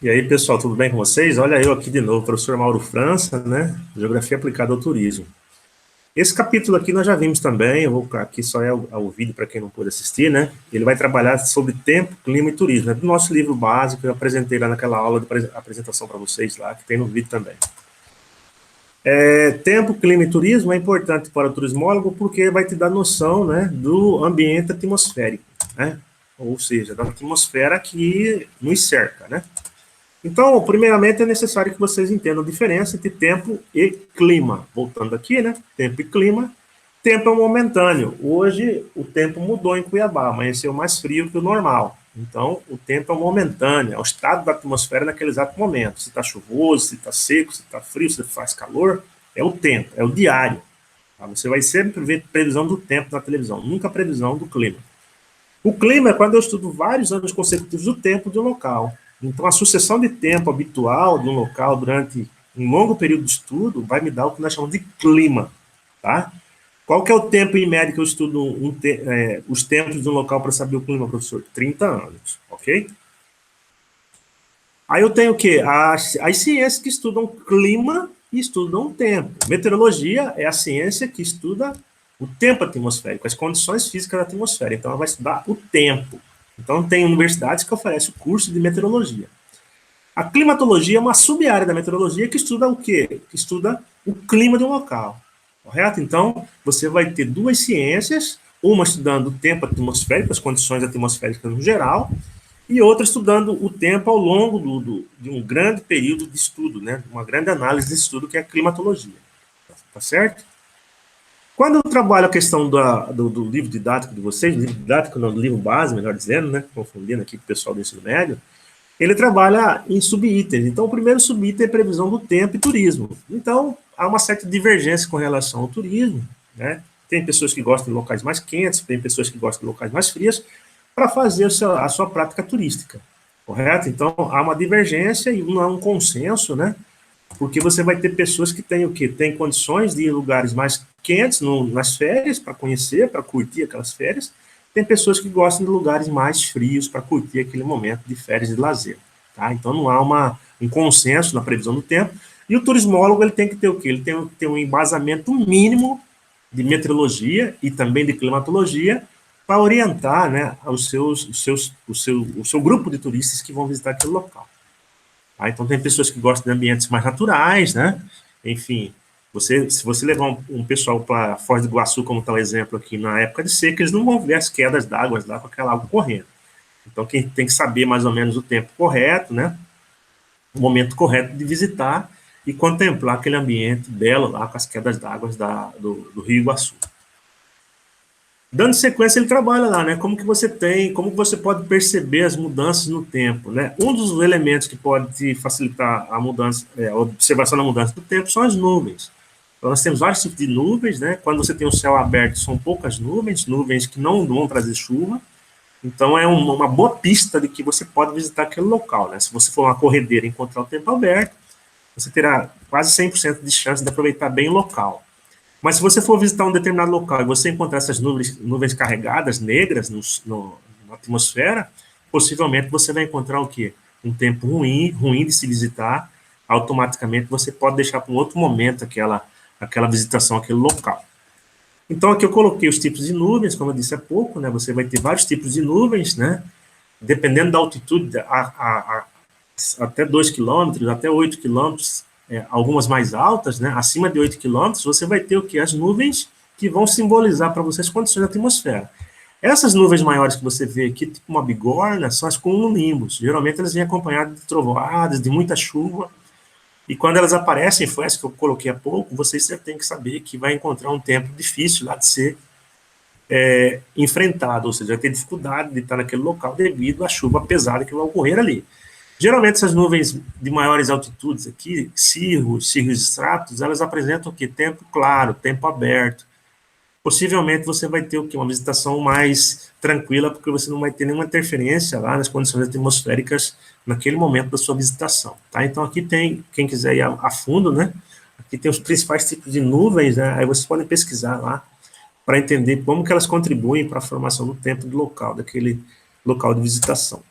E aí, pessoal, tudo bem com vocês? Olha eu aqui de novo, professor Mauro França, né? Geografia aplicada ao turismo. Esse capítulo aqui nós já vimos também, eu vou aqui só é o vídeo para quem não pôde assistir, né? Ele vai trabalhar sobre tempo, clima e turismo. É do nosso livro básico, eu apresentei lá naquela aula de apresentação para vocês lá, que tem no vídeo também. Tempo, clima e turismo é importante para o turismólogo porque vai te dar noção, né, do ambiente atmosférico, né? Ou seja, da atmosfera que nos cerca, né? Então, primeiramente, é necessário que vocês entendam a diferença entre tempo e clima. Voltando aqui, né? Tempo e clima. Tempo é momentâneo. Hoje, o tempo mudou em Cuiabá, amanheceu mais frio que o normal. Então, o tempo é momentâneo, é o estado da atmosfera naquele exato momento. Se está chuvoso, se está seco, se está frio, se faz calor, é o tempo, é o diário. Tá? Você vai sempre ver previsão do tempo na televisão, nunca previsão do clima. O clima é quando eu estudo vários anos consecutivos do tempo de um local. Então, a sucessão de tempo habitual de um local durante um longo período de estudo vai me dar o que nós chamamos de clima, tá? Qual que é o tempo em média que eu estudo os tempos de um local para saber o clima, professor? 30 anos, ok? Aí eu tenho o quê? As ciências que estudam clima e estudam o tempo. Meteorologia é a ciência que estuda o tempo atmosférico, as condições físicas da atmosfera. Então, ela vai estudar o tempo. Então, tem universidades que oferecem o curso de meteorologia. A climatologia é uma sub-área da meteorologia que estuda o quê? Que estuda o clima de um local. Correto? Então, você vai ter duas ciências, uma estudando o tempo atmosférico, as condições atmosféricas no geral, e outra estudando o tempo ao longo de um grande período de estudo, né? Uma grande análise de estudo, que é a climatologia. Tá certo? Quando eu trabalho a questão do livro didático de vocês, livro didático não, do livro base, melhor dizendo, né? Confundindo aqui com o pessoal do ensino médio, ele trabalha em subitens. Então, o primeiro subitem é previsão do tempo e turismo. Então, há uma certa divergência com relação ao turismo, né? Tem pessoas que gostam de locais mais quentes, tem pessoas que gostam de locais mais frios, para fazer a sua prática turística, correto? Então, há uma divergência e não há um consenso, né? Porque você vai ter pessoas que têm o quê? Tem condições de ir em lugares mais quentes nas férias, para conhecer, para curtir aquelas férias. Tem pessoas que gostam de lugares mais frios para curtir aquele momento de férias de lazer. Tá? Então, não há um consenso na previsão do tempo. E o turismólogo ele tem que ter o quê? Ele tem que ter um embasamento mínimo de meteorologia e também de climatologia para orientar, né, o seu grupo de turistas que vão visitar aquele local. Tá? Então, tem pessoas que gostam de ambientes mais naturais, né? Enfim, se você levar um pessoal para Foz do Iguaçu, como está o exemplo aqui, na época de seca, eles não vão ver as quedas d'água lá com aquela água correndo. Então, quem tem que saber mais ou menos o tempo correto, né? O momento correto de visitar e contemplar aquele ambiente belo lá com as quedas d'água do Rio Iguaçu. Dando sequência, ele trabalha lá, né? Como que você pode perceber as mudanças no tempo, né? Um dos elementos que pode te facilitar a mudança, a observação da mudança do tempo são as nuvens. Então, nós temos vários tipos de nuvens, né? Quando você tem o céu aberto, são poucas nuvens, nuvens que não vão trazer chuva. Então, é uma boa pista de que você pode visitar aquele local, né? Se você for uma corredeira e encontrar o tempo aberto, você terá quase 100% de chance de aproveitar bem o local. Mas se você for visitar um determinado local e você encontrar essas nuvens carregadas, negras, na atmosfera, possivelmente você vai encontrar o quê? Um tempo ruim de se visitar. Automaticamente você pode deixar para um outro momento aquela visitação àquele local. Então aqui eu coloquei os tipos de nuvens, como eu disse há pouco, né? Você vai ter vários tipos de nuvens, né? Dependendo da altitude, até 2 quilômetros, até 8 quilômetros, algumas mais altas, né, acima de 8 quilômetros, você vai ter o que? As nuvens que vão simbolizar para você as condições da atmosfera. Essas nuvens maiores que você vê aqui, tipo uma bigorna, são as cumulonimbus. Geralmente elas vêm acompanhadas de trovoadas, de muita chuva, e quando elas aparecem, foi essa que eu coloquei há pouco, você já tem que saber que vai encontrar um tempo difícil lá de ser enfrentado, ou seja, vai ter dificuldade de estar naquele local devido à chuva pesada que vai ocorrer ali. Geralmente, essas nuvens de maiores altitudes aqui, cirros estratos, elas apresentam o quê? Tempo claro, tempo aberto. Possivelmente você vai ter o quê? Uma visitação mais tranquila, porque você não vai ter nenhuma interferência lá nas condições atmosféricas naquele momento da sua visitação. Tá? Então, aqui tem, quem quiser ir a fundo, né? Aqui tem os principais tipos de nuvens, né? Aí vocês podem pesquisar lá para entender como que elas contribuem para a formação do tempo do local, daquele local de visitação.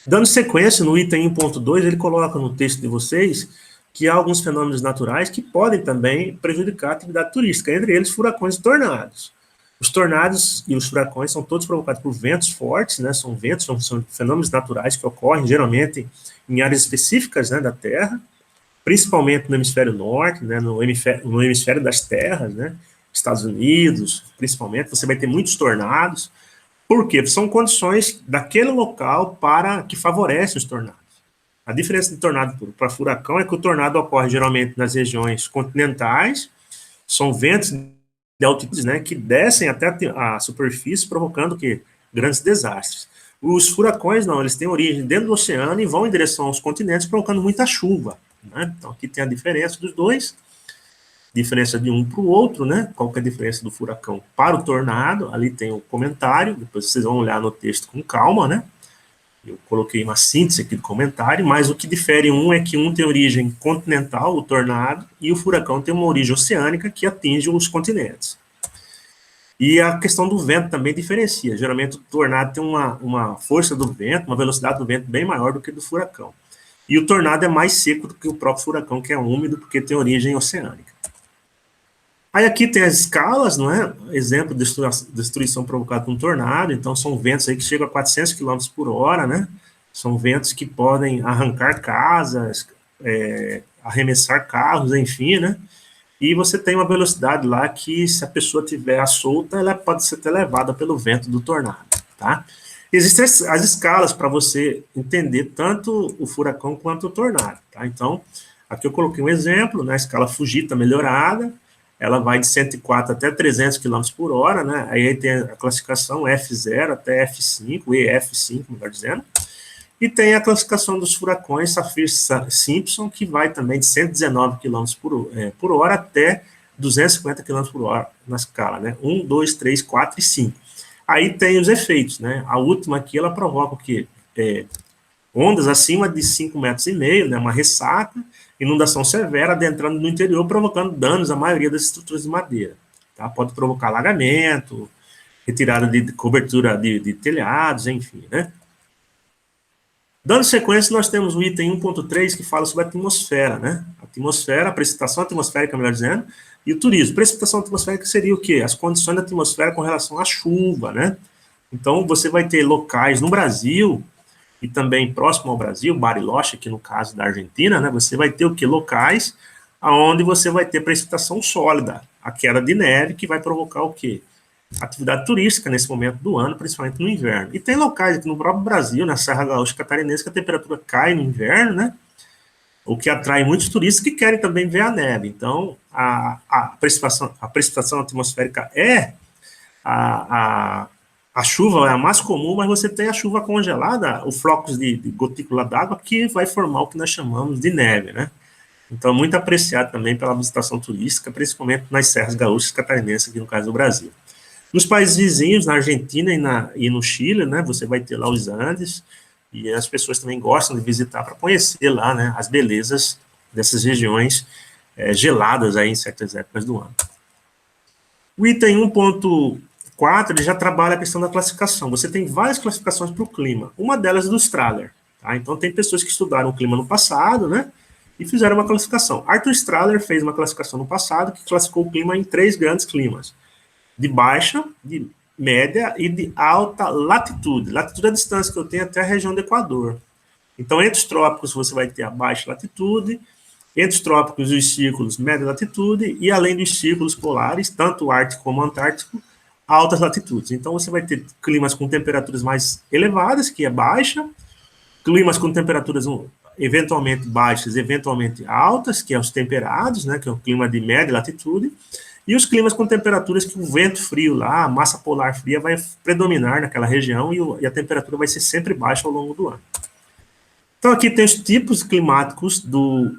Dando sequência, no item 1.2, ele coloca no texto de vocês que há alguns fenômenos naturais que podem também prejudicar a atividade turística, entre eles furacões e tornados. Os tornados e os furacões são todos provocados por ventos fortes, né? São ventos, são fenômenos naturais que ocorrem geralmente em áreas específicas, né, da Terra, principalmente no hemisfério norte, né, no hemisfério das terras, né, Estados Unidos, principalmente, você vai ter muitos tornados. Por quê? São condições daquele local para que favorecem os tornados. A diferença de tornado para furacão é que o tornado ocorre geralmente nas regiões continentais, são ventos de altitudes, né, que descem até a superfície, provocando que grandes desastres. Os furacões, não, eles têm origem dentro do oceano e vão em direção aos continentes, provocando muita chuva, né? Então, aqui tem a diferença dos dois, diferença de um para o outro, né? Qual que é a diferença do furacão para o tornado? Ali tem o comentário, depois vocês vão olhar no texto com calma, né? Eu coloquei uma síntese aqui do comentário, mas o que difere um é que um tem origem continental, o tornado, e o furacão tem uma origem oceânica que atinge os continentes. E a questão do vento também diferencia. Geralmente o tornado tem uma força do vento, uma velocidade do vento bem maior do que do furacão. E o tornado é mais seco do que o próprio furacão, que é úmido, porque tem origem oceânica. Aí aqui tem as escalas, não é? Exemplo de destruição provocada por um tornado. Então, são ventos aí que chegam a 400 km por hora, né? São ventos que podem arrancar casas, arremessar carros, enfim, né? E você tem uma velocidade lá que, se a pessoa tiver solta, ela pode ser até levada pelo vento do tornado, tá? Existem as escalas para você entender tanto o furacão quanto o tornado, tá? Então, aqui eu coloquei um exemplo, né? A escala Fujita melhorada, ela vai de 104 até 300 km por hora, né? Aí tem a classificação F0 até F5, EF5, melhor dizendo. E tem a classificação dos furacões Saffir-Simpson, que vai também de 119 km por hora até 250 km por hora na escala, né? 1, 2, 3, 4 e 5. Aí tem os efeitos, né? A última aqui, ela provoca o quê? Ondas acima de 5,5 metros, né? Uma ressaca, inundação severa, adentrando no interior, provocando danos à maioria das estruturas de madeira. Tá? Pode provocar alagamento, retirada de cobertura de telhados, enfim, né? Dando sequência, nós temos o item 1.3, que fala sobre a atmosfera, né? A atmosfera, a precipitação atmosférica, melhor dizendo, e o turismo. Precipitação atmosférica seria o quê? As condições da atmosfera com relação à chuva, né? Então, você vai ter locais no Brasil, e também próximo ao Brasil, Bariloche, aqui no caso da Argentina, né? Você vai ter o quê? Locais onde você vai ter precipitação sólida, a queda de neve, que vai provocar o quê? Atividade turística nesse momento do ano, principalmente no inverno. E tem locais aqui no próprio Brasil, na Serra Gaúcha Catarinense, que a temperatura cai no inverno, né? O que atrai muitos turistas que querem também ver a neve. Então, a precipitação atmosférica a chuva é a mais comum, mas você tem a chuva congelada, os flocos de gotícula d'água, que vai formar o que nós chamamos de neve, né? Então, muito apreciado também pela visitação turística, principalmente nas serras gaúchas catarinenses, aqui no caso do Brasil. Nos países vizinhos, na Argentina e no Chile, né, você vai ter lá os Andes, e as pessoas também gostam de visitar para conhecer lá, né, as belezas dessas regiões geladas aí em certas épocas do ano. O item 1.4, ele já trabalha a questão da classificação. Você tem várias classificações para o clima. Uma delas é do Strahler, tá? Então, tem pessoas que estudaram o clima no passado, né, e fizeram uma classificação. Arthur Strahler fez uma classificação no passado que classificou o clima em 3 grandes climas: de baixa, de média e de alta latitude. Latitude é a distância que eu tenho até a região do Equador. Então, entre os trópicos, você vai ter a baixa latitude, entre os trópicos e os círculos, média latitude, e além dos círculos polares, tanto o Ártico como o Antártico, altas latitudes. Então, você vai ter climas com temperaturas mais elevadas, que é baixa, climas com temperaturas eventualmente baixas, eventualmente altas, que é os temperados, né, que é o clima de média latitude, e os climas com temperaturas que o vento frio lá, a massa polar fria, vai predominar naquela região e a temperatura vai ser sempre baixa ao longo do ano. Então, aqui tem os tipos climáticos do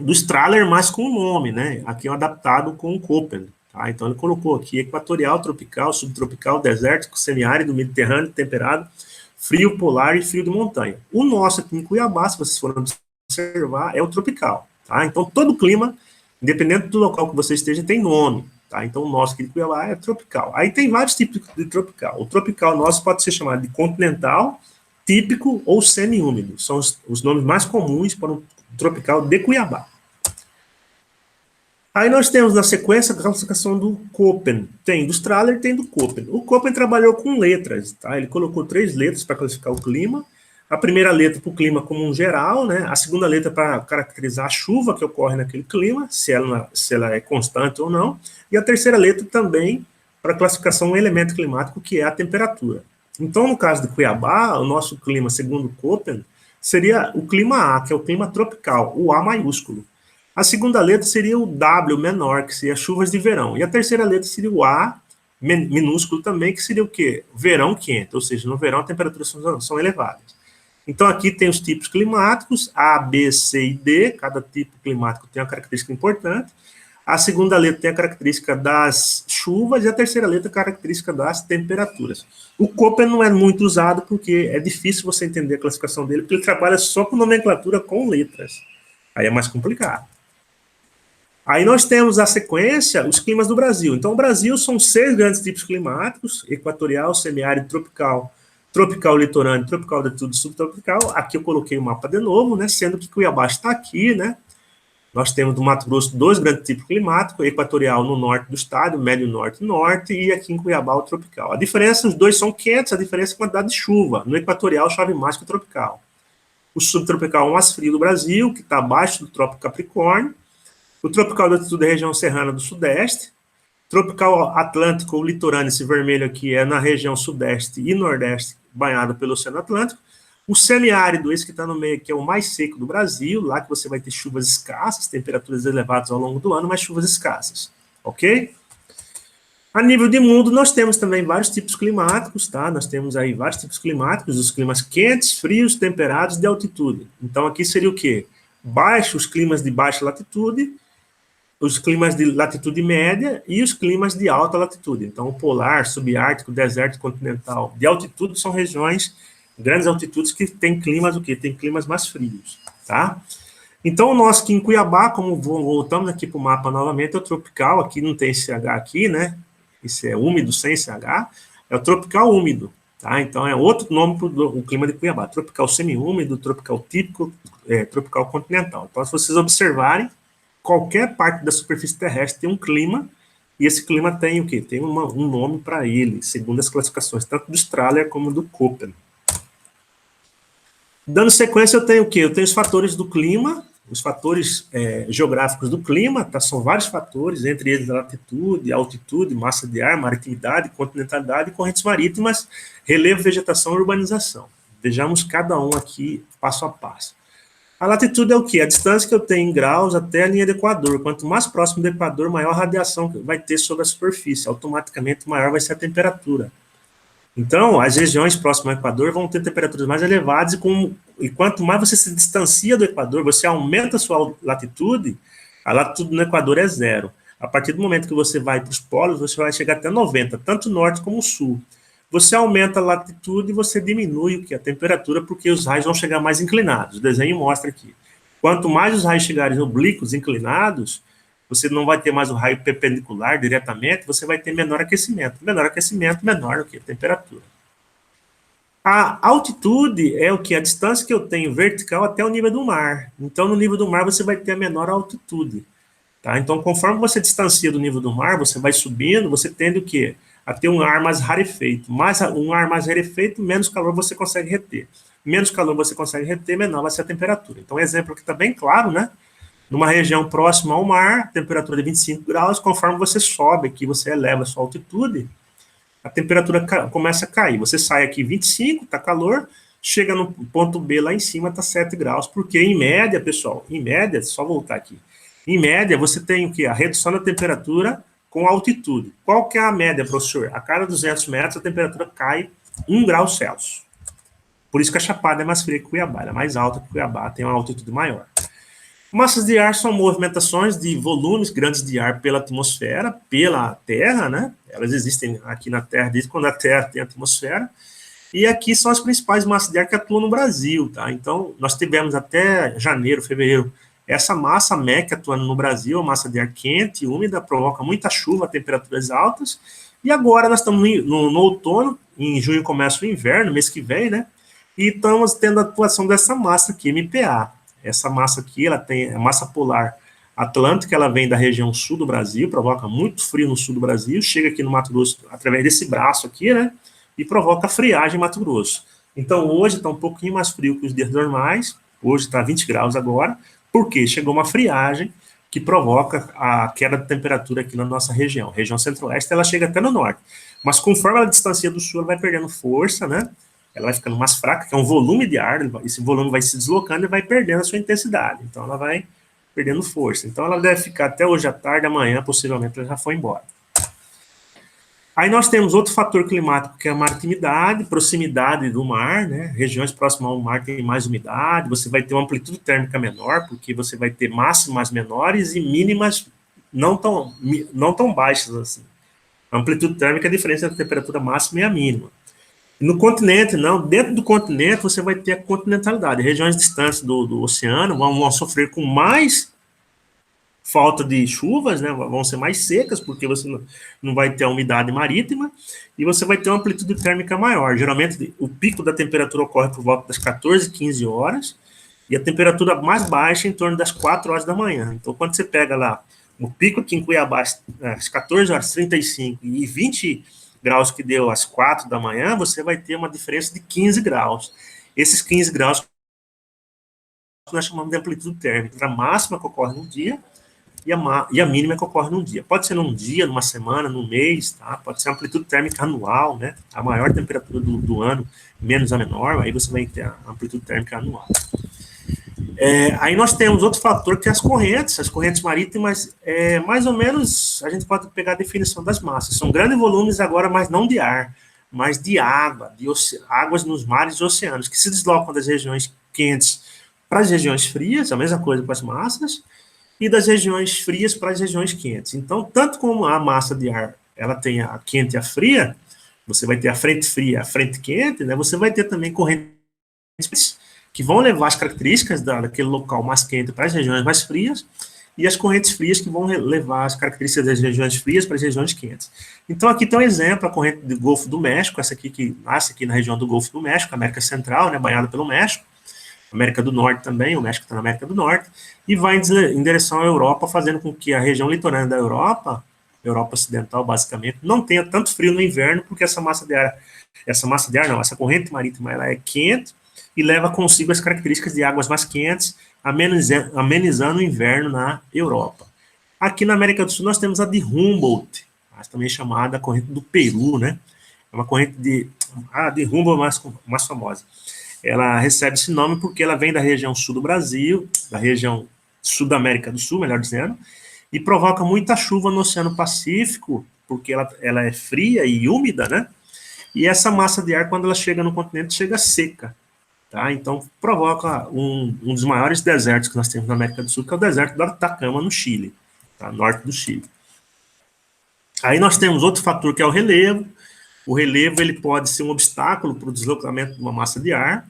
Strahler, mas com o nome, né? Aqui é adaptado com o Köppen. Tá? Então, ele colocou aqui equatorial, tropical, subtropical, desértico, semiárido, mediterrâneo, temperado, frio polar e frio de montanha. O nosso aqui em Cuiabá, se vocês forem observar, é o tropical. Tá? Então, todo clima, independente do local que você esteja, tem nome. Tá? Então, o nosso aqui de Cuiabá é tropical. Aí tem vários tipos de tropical. O tropical nosso pode ser chamado de continental, típico ou semi-úmido. São os nomes mais comuns para o tropical de Cuiabá. Aí nós temos na sequência a classificação do Köppen. Tem do Strahler e tem do Köppen. O Köppen trabalhou com letras, tá? Ele colocou 3 letras para classificar o clima. A primeira letra para o clima como um geral, né? A segunda letra para caracterizar a chuva que ocorre naquele clima, se ela é constante ou não. E a terceira letra também para classificação do elemento climático, que é a temperatura. Então, no caso de Cuiabá, o nosso clima, segundo o Köppen, seria o clima A, que é o clima tropical, o A maiúsculo. A segunda letra seria o W menor, que seria chuvas de verão. E a terceira letra seria o A minúsculo também, que seria o quê? Verão quente, ou seja, no verão as temperaturas são elevadas. Então, aqui tem os tipos climáticos, A, B, C e D, cada tipo climático tem uma característica importante. A segunda letra tem a característica das chuvas e a terceira letra a característica das temperaturas. O Köppen não é muito usado porque é difícil você entender a classificação dele, porque ele trabalha só com nomenclatura com letras. Aí é mais complicado. Aí nós temos a sequência, os climas do Brasil. Então, o Brasil são 6 grandes tipos climáticos: equatorial, semiárido, tropical, tropical litorâneo, tropical de tudo, subtropical. Aqui eu coloquei o mapa de novo, né? Sendo que Cuiabá está aqui, né? Nós temos do Mato Grosso 2 grandes tipos climáticos: equatorial no norte do estado, médio norte e norte, e aqui em Cuiabá o tropical. A diferença, os dois são quentes, a diferença é a quantidade de chuva. No equatorial chove mais que o tropical. O subtropical é o mais frio do Brasil, que está abaixo do Trópico Capricórnio. O tropical de altitude é a região serrana do sudeste. Tropical atlântico, o litorâneo, esse vermelho aqui, é na região sudeste e nordeste, banhado pelo Oceano Atlântico. O semiárido, esse que está no meio aqui, é o mais seco do Brasil, lá que você vai ter chuvas escassas, temperaturas elevadas ao longo do ano, mas chuvas escassas, ok? A nível de mundo, nós temos também vários tipos climáticos, tá? Nós temos aí vários tipos climáticos, os climas quentes, frios, temperados, de altitude. Então, aqui seria o quê? Os climas de baixa latitude, os climas de latitude média e os climas de alta latitude. Então, o polar, subártico, deserto continental. De altitude são regiões, grandes altitudes, que tem climas o quê? Tem climas mais frios, tá? Então, nós aqui em Cuiabá, como voltamos aqui para o mapa novamente, é o tropical, aqui não tem CH aqui, né? Isso é úmido sem CH, é o tropical úmido, tá? Então, é outro nome para o clima de Cuiabá: tropical semi-úmido, tropical típico, tropical continental. Então, se vocês observarem, qualquer parte da superfície terrestre tem um clima, e esse clima tem o quê? Tem um nome para ele, segundo as classificações, tanto do Strahler como do Köppen. Dando sequência, eu tenho o quê? Eu tenho os fatores do clima, os fatores geográficos do clima, tá? São vários fatores, entre eles a latitude, altitude, massa de ar, maritimidade, continentalidade, correntes marítimas, relevo, vegetação e urbanização. Vejamos cada um aqui, passo a passo. A latitude é o quê? A distância que eu tenho em graus até a linha do Equador. Quanto mais próximo do Equador, maior a radiação que vai ter sobre a superfície. Automaticamente, maior vai ser a temperatura. Então, as regiões próximas ao Equador vão ter temperaturas mais elevadas, e quanto mais você se distancia do Equador, você aumenta a sua latitude, a latitude no Equador é 0. A partir do momento que você vai para os polos, você vai chegar até 90, tanto norte como sul. Você aumenta a latitude e você diminui a temperatura, porque os raios vão chegar mais inclinados. O desenho mostra aqui. Quanto mais os raios chegarem oblíquos, inclinados, você não vai ter mais o raio perpendicular diretamente, você vai ter menor aquecimento. Menor aquecimento, menor o quê? Temperatura. A altitude é o que? A distância que eu tenho vertical até o nível do mar. Então, no nível do mar, você vai ter a menor altitude. Tá? Então, conforme você distancia do nível do mar, você vai subindo, você tende o quê? A ter um ar mais rarefeito. Um ar mais rarefeito, menos calor você consegue reter. Menos calor você consegue reter, menor vai ser a temperatura. Então, o exemplo aqui está bem claro, né? Numa região próxima ao mar, temperatura de 25 graus, conforme você sobe aqui, você eleva a sua altitude, a temperatura começa a cair. Você sai aqui 25, está calor, chega no ponto B lá em cima, está 7 graus, porque em média, pessoal, em média, só voltar aqui, em média você tem o quê? A redução da temperatura com altitude. Qual que é a média, professor? A cada 200 metros a temperatura cai 1 grau Celsius. Por isso que a Chapada é mais fria que Cuiabá, ela é mais alta que Cuiabá, tem uma altitude maior. Massas de ar são movimentações de volumes grandes de ar pela atmosfera, pela Terra, né? Elas existem aqui na Terra desde quando a Terra tem atmosfera. E aqui são as principais massas de ar que atuam no Brasil, tá? Então, nós tivemos até janeiro, fevereiro, essa massa MEC atuando no Brasil, a massa de ar quente, úmida, provoca muita chuva, temperaturas altas. E agora nós estamos no outono, em junho começa o inverno, mês que vem, né? E estamos tendo a atuação dessa massa aqui, MPA. Essa massa aqui, ela tem a massa polar atlântica, ela vem da região sul do Brasil, provoca muito frio no sul do Brasil, chega aqui no Mato Grosso através desse braço aqui, né? E provoca friagem em Mato Grosso. Então, hoje está um pouquinho mais frio que os dias normais, hoje está 20 graus agora, porque chegou uma friagem que provoca a queda de temperatura aqui na nossa região. A região centro-oeste, ela chega até no norte. Mas conforme ela distancia do sul, ela vai perdendo força, né? Ela vai ficando mais fraca, que é um volume de ar, esse volume vai se deslocando e vai perdendo a sua intensidade. Então, ela vai perdendo força. Então, ela deve ficar até hoje à tarde, amanhã, possivelmente, ela já foi embora. Aí nós temos outro fator climático, que é a maritimidade, proximidade do mar, né? Regiões próximas ao mar tem mais umidade, você vai ter uma amplitude térmica menor, porque você vai ter máximas menores e mínimas não tão baixas assim. A amplitude térmica é a diferença entre a temperatura máxima e a mínima. No continente, não. Dentro do continente, você vai ter a continentalidade. Regiões distantes do oceano vão sofrer com mais falta de chuvas, né, vão ser mais secas, porque você não vai ter a umidade marítima, e você vai ter uma amplitude térmica maior. Geralmente, o pico da temperatura ocorre por volta das 14, 15 horas, e a temperatura mais baixa em torno das 4 horas da manhã. Então, quando você pega lá o pico aqui em Cuiabá, às 14 horas 35 e 20 graus que deu às 4 da manhã, você vai ter uma diferença de 15 graus. Esses 15 graus nós chamamos de amplitude térmica. A máxima que ocorre no dia e a mínima que ocorre num dia. Pode ser num dia, numa semana, num mês, tá? Pode ser a amplitude térmica anual, né? A maior temperatura do ano, menos a menor, aí você vai ter a amplitude térmica anual. Aí nós temos outro fator que é as correntes marítimas, mais ou menos, a gente pode pegar a definição das massas. São grandes volumes agora, mas não de ar, mas de água, águas nos mares e oceanos, que se deslocam das regiões quentes para as regiões frias, a mesma coisa com as massas, e das regiões frias para as regiões quentes. Então, tanto como a massa de ar ela tem a quente e a fria, você vai ter a frente fria e a frente quente, né? Você vai ter também correntes que vão levar as características daquele local mais quente para as regiões mais frias, e as correntes frias que vão levar as características das regiões frias para as regiões quentes. Então, aqui tem um exemplo, a corrente do Golfo do México, essa aqui que nasce aqui na região do Golfo do México, América Central, né, banhada pelo México, América do Norte também, o México está na América do Norte, e vai em direção à Europa, fazendo com que a região litorânea da Europa Ocidental, basicamente, não tenha tanto frio no inverno, porque essa corrente marítima, ela é quente e leva consigo as características de águas mais quentes, amenizando o inverno na Europa. Aqui na América do Sul, nós temos a de Humboldt, também chamada corrente do Peru, né? É uma corrente de Humboldt mais famosa. Ela recebe esse nome porque ela vem da região sul do Brasil, da região sul da América do Sul, melhor dizendo, e provoca muita chuva no Oceano Pacífico, porque ela é fria e úmida, né? E essa massa de ar, quando ela chega no continente, chega seca, tá? Então, provoca um dos maiores desertos que nós temos na América do Sul, que é o deserto do Atacama, no Chile, tá? Norte do Chile. Aí nós temos outro fator, que é o relevo. O relevo, ele pode ser um obstáculo para o deslocamento de uma massa de ar,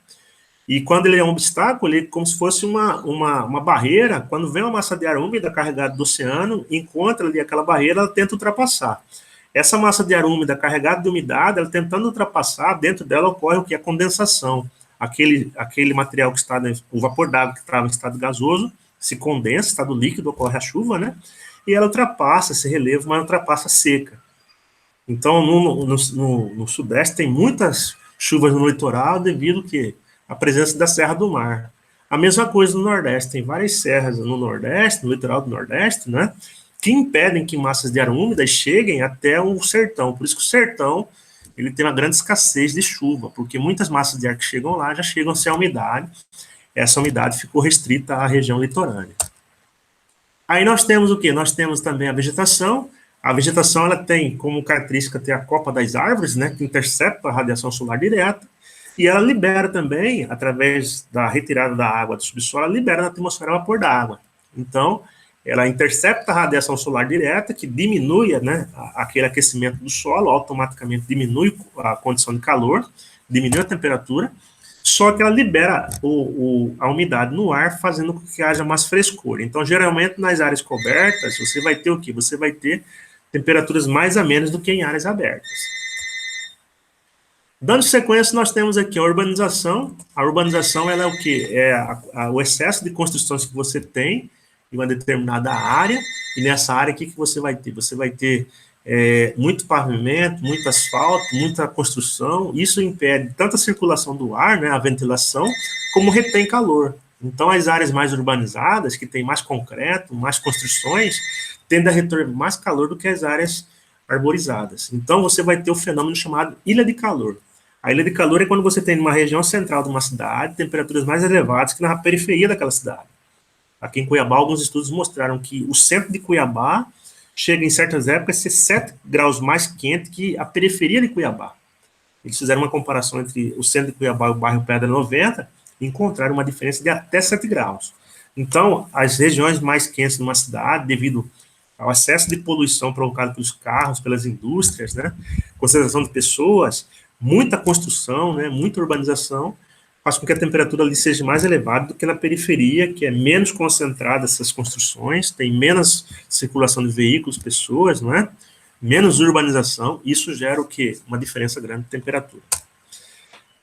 e quando ele é um obstáculo, ele é como se fosse uma barreira. Quando vem uma massa de ar úmida carregada do oceano, encontra ali aquela barreira, ela tenta ultrapassar. Essa massa de ar úmida carregada de umidade, ela tentando ultrapassar, dentro dela ocorre o que? A condensação. Aquele material que está, o vapor d'água que estava em estado gasoso, se condensa, estado líquido, ocorre a chuva, né? E ela ultrapassa esse relevo, mas ultrapassa seca. Então, no Sudeste tem muitas chuvas no litoral devido que a presença da Serra do Mar. A mesma coisa no Nordeste, tem várias serras no Nordeste, no litoral do Nordeste, né, que impedem que massas de ar úmidas cheguem até o sertão. Por isso que o sertão ele tem uma grande escassez de chuva, porque muitas massas de ar que chegam lá já chegam sem a umidade. Essa umidade ficou restrita à região litorânea. Aí nós temos o quê? Nós temos também a vegetação. A vegetação ela tem como característica ter a copa das árvores, né, que intercepta a radiação solar direta, e ela libera também, através da retirada da água do subsolo, ela libera na atmosfera vapor d'água. Então, ela intercepta a radiação solar direta, que diminui, né, aquele aquecimento do solo, automaticamente diminui a condição de calor, diminui a temperatura, só que ela libera a umidade no ar, fazendo com que haja mais frescor. Então, geralmente, nas áreas cobertas, você vai ter o quê? Você vai ter temperaturas mais amenas do que em áreas abertas. Dando sequência, nós temos aqui a urbanização. A urbanização, ela é o quê? É o excesso de construções que você tem em uma determinada área, e nessa área, o que você vai ter? Você vai ter muito pavimento, muito asfalto, muita construção. Isso impede tanto a circulação do ar, né, a ventilação, como retém calor. Então, as áreas mais urbanizadas, que têm mais concreto, mais construções, tendem a reter mais calor do que as áreas arborizadas. Então, você vai ter o fenômeno chamado ilha de calor. A ilha de calor é quando você tem uma região central de uma cidade, temperaturas mais elevadas que na periferia daquela cidade. Aqui em Cuiabá, alguns estudos mostraram que o centro de Cuiabá chega em certas épocas a ser 7 graus mais quente que a periferia de Cuiabá. Eles fizeram uma comparação entre o centro de Cuiabá e o bairro Pedra 90 e encontraram uma diferença de até 7 graus. Então, as regiões mais quentes de uma cidade, devido ao excesso de poluição provocado pelos carros, pelas indústrias, né, concentração de pessoas, muita construção, né, muita urbanização, faz com que a temperatura ali seja mais elevada do que na periferia, que é menos concentrada essas construções, tem menos circulação de veículos, pessoas, não é? Menos urbanização, isso gera o quê? Uma diferença grande de temperatura.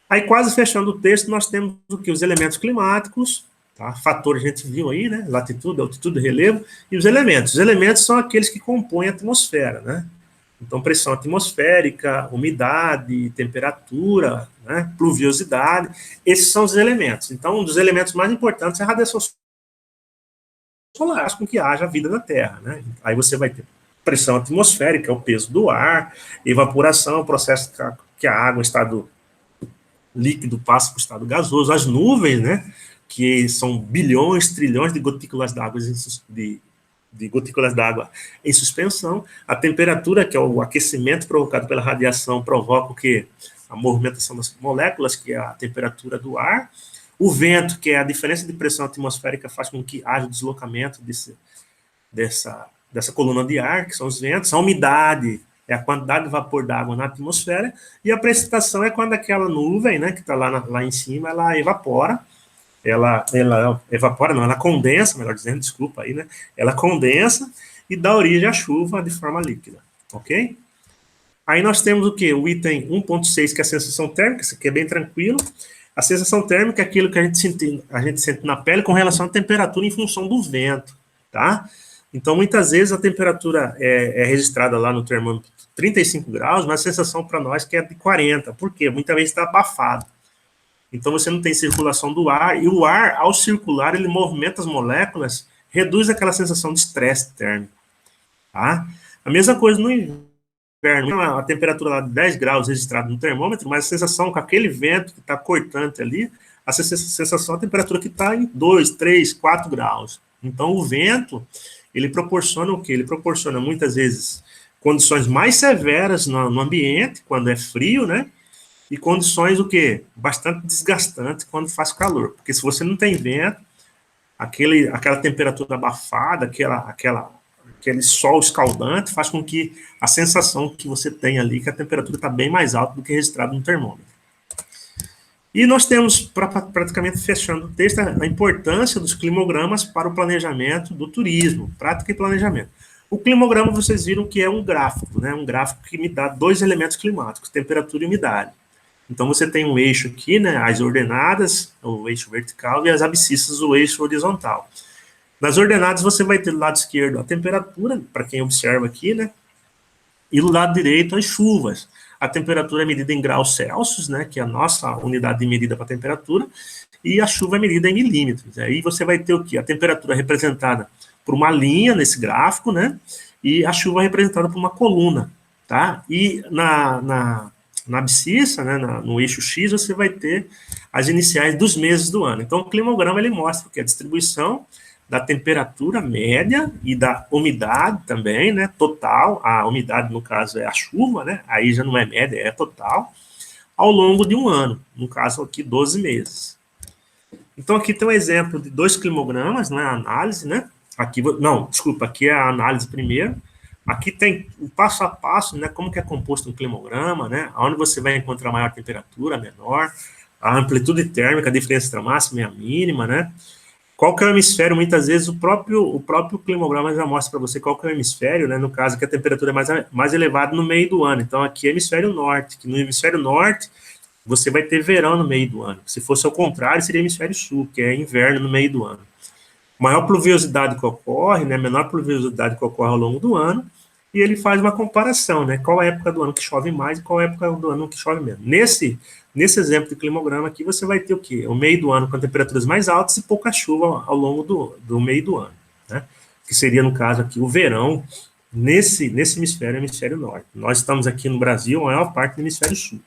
Aí, quase fechando o texto, nós temos o que? Os elementos climáticos, tá? Fatores a gente viu aí, né? Latitude, altitude, relevo, e os elementos. Os elementos são aqueles que compõem a atmosfera, né? Então, pressão atmosférica, umidade, temperatura, né, pluviosidade, esses são os elementos. Então, um dos elementos mais importantes é a radiação solar, com que haja vida na Terra, né? Aí você vai ter pressão atmosférica, o peso do ar, evaporação, o processo que a água, estado líquido, passa para o estado gasoso, as nuvens, né, que são bilhões, trilhões de gotículas d'água de gotículas d'água em suspensão, a temperatura, que é o aquecimento provocado pela radiação, provoca o quê? A movimentação das moléculas, que é a temperatura do ar, o vento, que é a diferença de pressão atmosférica, faz com que haja deslocamento dessa coluna de ar, que são os ventos, a umidade, é a quantidade de vapor d'água na atmosfera, e a precipitação é quando aquela nuvem, né, que está lá em cima, ela evapora, ela evapora, não, ela condensa, melhor dizendo, desculpa aí, né? Ela condensa e dá origem à chuva de forma líquida, ok? Aí nós temos o quê? O item 1.6, que é a sensação térmica, isso aqui é bem tranquilo. A sensação térmica é aquilo que a gente sente na pele com relação à temperatura em função do vento, tá? Então, muitas vezes a temperatura é registrada lá no termômetro 35 graus, mas a sensação para nós que é de 40. Por quê? Muitas vezes está abafado. Então, você não tem circulação do ar, e o ar, ao circular, ele movimenta as moléculas, reduz aquela sensação de estresse térmico, tá? A mesma coisa no inverno, a temperatura lá de 10 graus registrada no termômetro, mas a sensação com aquele vento que está cortante ali, a sensação, a temperatura que está em 2, 3, 4 graus. Então, o vento, ele proporciona o quê? Ele proporciona, muitas vezes, condições mais severas no ambiente, quando é frio, né? E condições, o quê? Bastante desgastantes quando faz calor. Porque se você não tem vento, aquela temperatura abafada, aquele sol escaldante, faz com que a sensação que você tem ali, que a temperatura está bem mais alta do que registrado no termômetro. E nós temos, praticamente fechando o texto, a importância dos climogramas para o planejamento do turismo, prática e planejamento. O climograma, vocês viram que é um gráfico, né? Um gráfico que me dá 2 elementos climáticos, temperatura e umidade. Então, você tem um eixo aqui, né, as ordenadas, o eixo vertical, e as abscissas, o eixo horizontal. Nas ordenadas, você vai ter do lado esquerdo a temperatura, para quem observa aqui, né, e do lado direito as chuvas. A temperatura é medida em graus Celsius, né, que é a nossa unidade de medida para a temperatura, e a chuva é medida em milímetros. Aí você vai ter o quê? A temperatura representada por uma linha nesse gráfico, né, e a chuva representada por uma coluna, tá? E na abscissa, né, no eixo X, você vai ter as iniciais dos meses do ano. Então, o climograma, ele mostra que a distribuição da temperatura média e da umidade também, né, total, a umidade, no caso, é a chuva, né, aí já não é média, é total, ao longo de um ano, no caso aqui, 12 meses. Então, aqui tem um exemplo de 2 climogramas, né, a análise, né, aqui, não, desculpa, aqui é a análise primeiro. Aqui tem o passo a passo, né, como que é composto um climograma, né, onde você vai encontrar maior temperatura, menor, a amplitude térmica, a diferença entre a máxima e a mínima, né, Qual que é o hemisfério? Muitas vezes o próprio climograma já mostra para você qual que é o hemisfério, né? No caso que a temperatura é mais elevada no meio do ano. Então, aqui é hemisfério norte, que no hemisfério norte você vai ter verão no meio do ano. Se fosse ao contrário, seria hemisfério sul, que é inverno no meio do ano. Maior pluviosidade que ocorre, né? Menor pluviosidade que ocorre ao longo do ano, e ele faz uma comparação, né? Qual é a época do ano que chove mais e qual é a época do ano que chove menos. Nesse exemplo de climograma aqui, você vai ter o quê? O meio do ano com temperaturas mais altas e pouca chuva ao longo do meio do ano, né? Que seria, no caso aqui, o verão nesse hemisfério norte. Nós estamos aqui no Brasil, a maior parte do hemisfério sul.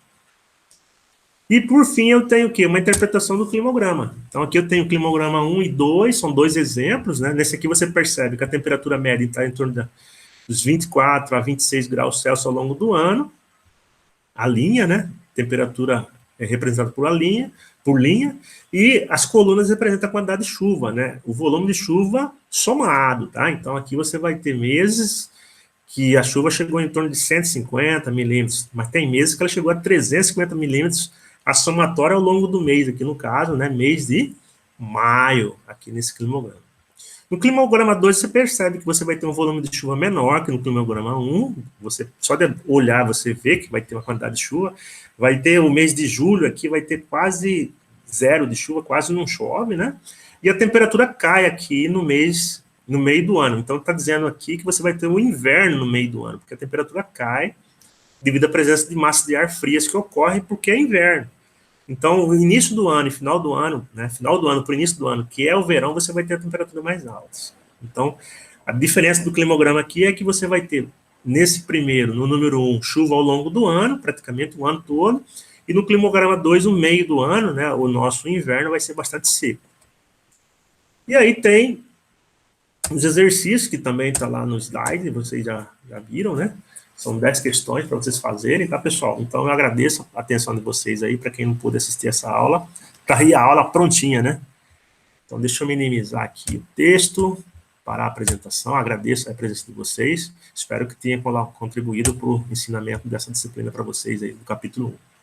E, por fim, eu tenho o quê? Uma interpretação do climograma. Então, aqui eu tenho o climograma 1 e 2, são dois exemplos, né? Nesse aqui você percebe que a temperatura média está em torno dos 24 a 26 graus Celsius ao longo do ano. A linha, né? Temperatura é representada por linha, e as colunas representam a quantidade de chuva, né? O volume de chuva somado, tá? Então, aqui você vai ter meses que a chuva chegou em torno de 150 milímetros, mas tem meses que ela chegou a 350 milímetros, a somatória ao longo do mês, aqui no caso, né? Mês de maio, aqui nesse climograma. No climograma 2, você percebe que você vai ter um volume de chuva menor que no climograma 1. Você, só de olhar, você vê que vai ter uma quantidade de chuva. Vai ter o mês de julho aqui, vai ter quase zero de chuva, quase não chove, né? E a temperatura cai aqui no meio do ano. Então, está dizendo aqui que você vai ter um inverno no meio do ano, porque a temperatura cai devido à presença de massas de ar frias que ocorre porque é inverno. Então, o início do ano e final do ano, né, final do ano para o início do ano, que é o verão, você vai ter a temperatura mais alta. Então, a diferença do climograma aqui é que você vai ter, nesse primeiro, no número 1, chuva ao longo do ano, praticamente o ano todo, e no climograma 2, o meio do ano, né, o nosso inverno vai ser bastante seco. E aí tem os exercícios, que também está lá no slide, vocês já viram, né? São 10 questões para vocês fazerem, tá, pessoal? Então, eu agradeço a atenção de vocês aí, para quem não pôde assistir essa aula. Tá aí a aula prontinha, né? Então, deixa eu minimizar aqui o texto, parar a apresentação. Agradeço a presença de vocês. Espero que tenha contribuído para o ensinamento dessa disciplina para vocês aí, do capítulo 1.